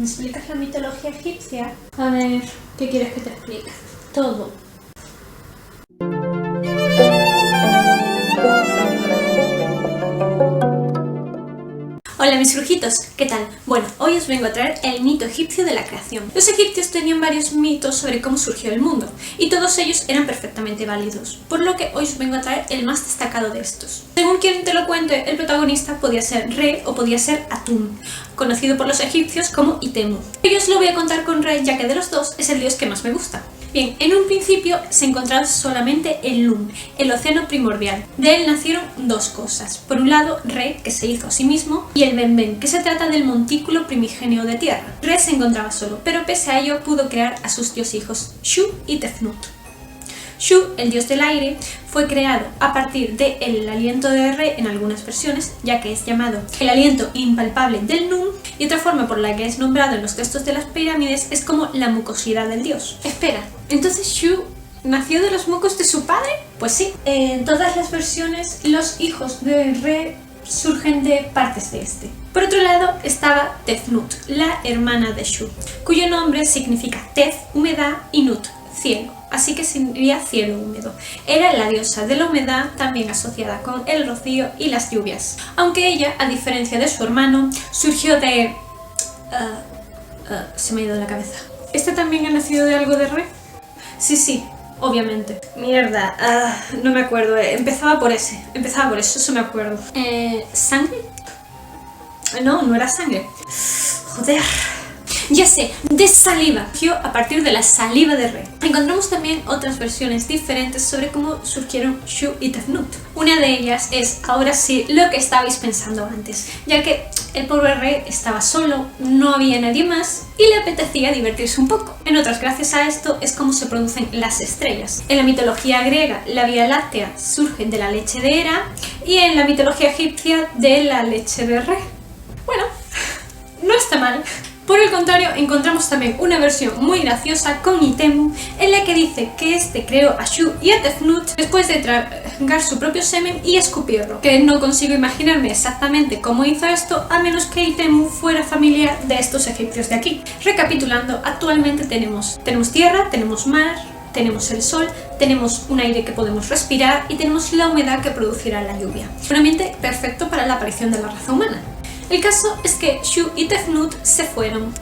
¿Me explicas la mitología egipcia? A ver, ¿qué quieres que te explique? Todo. Hola mis brujitos, ¿qué tal? Bueno, hoy os vengo a traer el mito egipcio de la creación. Los egipcios tenían varios mitos sobre cómo surgió el mundo, y todos ellos eran perfectamente válidos, por lo que hoy os vengo a traer el más destacado de estos. Según quien te lo cuente, el protagonista podía ser Re o podía ser Atum, conocido por los egipcios como Itemu. Yo os lo voy a contar con Re, ya que de los dos es el dios que más me gusta. Bien, en un principio se encontraba solamente el Num, el océano primordial. De él nacieron dos cosas. Por un lado, Re, que se hizo a sí mismo, y el Benben, que se trata del montículo primigenio de tierra. Re se encontraba solo, pero pese a ello pudo crear a sus dos hijos, Shu y Tefnut. Shu, el dios del aire, fue creado a partir del aliento de Re en algunas versiones, ya que es llamado el aliento impalpable del Num, y otra forma por la que es nombrado en los textos de las pirámides es como la mucosidad del dios. Espera, ¿entonces Shu nació de los mocos de su padre? Pues sí, en todas las versiones los hijos de Re surgen de partes de este. Por otro lado estaba Tefnut, la hermana de Shu, cuyo nombre significa Tef, humedad, y Nut, cielo. Así que sería cielo húmedo. Era la diosa de la humedad, también asociada con el rocío y las lluvias. Aunque ella, a diferencia de su hermano, surgió de... se me ha ido de la cabeza. ¿Este también ha nacido de algo de Re? Sí, obviamente. Mierda, no me acuerdo. Empezaba por eso, eso me acuerdo. ¿Sangre? No era sangre. Joder. Ya sé, de saliva. Surgió a partir de la saliva de Re. Encontramos también otras versiones diferentes sobre cómo surgieron Shu y Tefnut. Una de ellas es, ahora sí, lo que estabais pensando antes, ya que el pobre Re estaba solo, no había nadie más y le apetecía divertirse un poco. En otras, gracias a esto, es como se producen las estrellas. En la mitología griega, la Vía Láctea surge de la leche de Hera y en la mitología egipcia, de la leche de Re. Bueno, no está mal. Por el contrario, encontramos también una versión muy graciosa con Itemu, en la que dice que este creó a Shu y a Tefnut después de tragar su propio semen y escupirlo. Que no consigo imaginarme exactamente cómo hizo esto, a menos que Itemu fuera familiar de estos egipcios de aquí. Recapitulando, actualmente tenemos tierra, tenemos mar, tenemos el sol, tenemos un aire que podemos respirar y tenemos la humedad que producirá la lluvia. Un ambiente perfecto para la aparición de la raza humana. El caso es que Shu y Tefnut se fueron,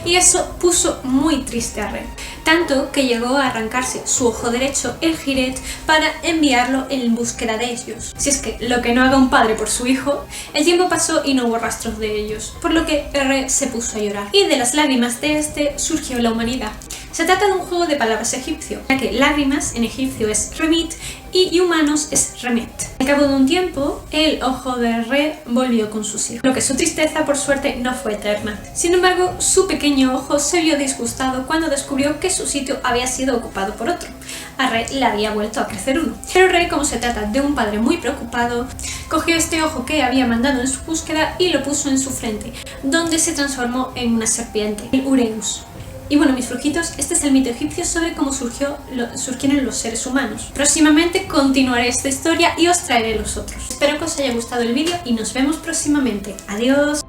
y eso puso muy triste a Re, tanto que llegó a arrancarse su ojo derecho, el jiret, para enviarlo en búsqueda de ellos. Si es que lo que no haga un padre por su hijo, el tiempo pasó y no hubo rastros de ellos, por lo que Re se puso a llorar, y de las lágrimas de este surgió la humanidad. Se trata de un juego de palabras egipcio, ya que lágrimas en egipcio es remit y humanos es remet. Al cabo de un tiempo, el ojo de Re volvió con sus hijos, lo que su tristeza por suerte no fue eterna. Sin embargo, su pequeño ojo se vio disgustado cuando descubrió que su sitio había sido ocupado por otro. A Re le había vuelto a crecer uno. Pero Re, como se trata de un padre muy preocupado, cogió este ojo que había mandado en su búsqueda y lo puso en su frente, donde se transformó en una serpiente, el Ureus. Y bueno, mis brujitos, este es el mito egipcio sobre cómo surgieron los seres humanos. Próximamente continuaré esta historia y os traeré los otros. Espero que os haya gustado el vídeo y nos vemos próximamente. ¡Adiós!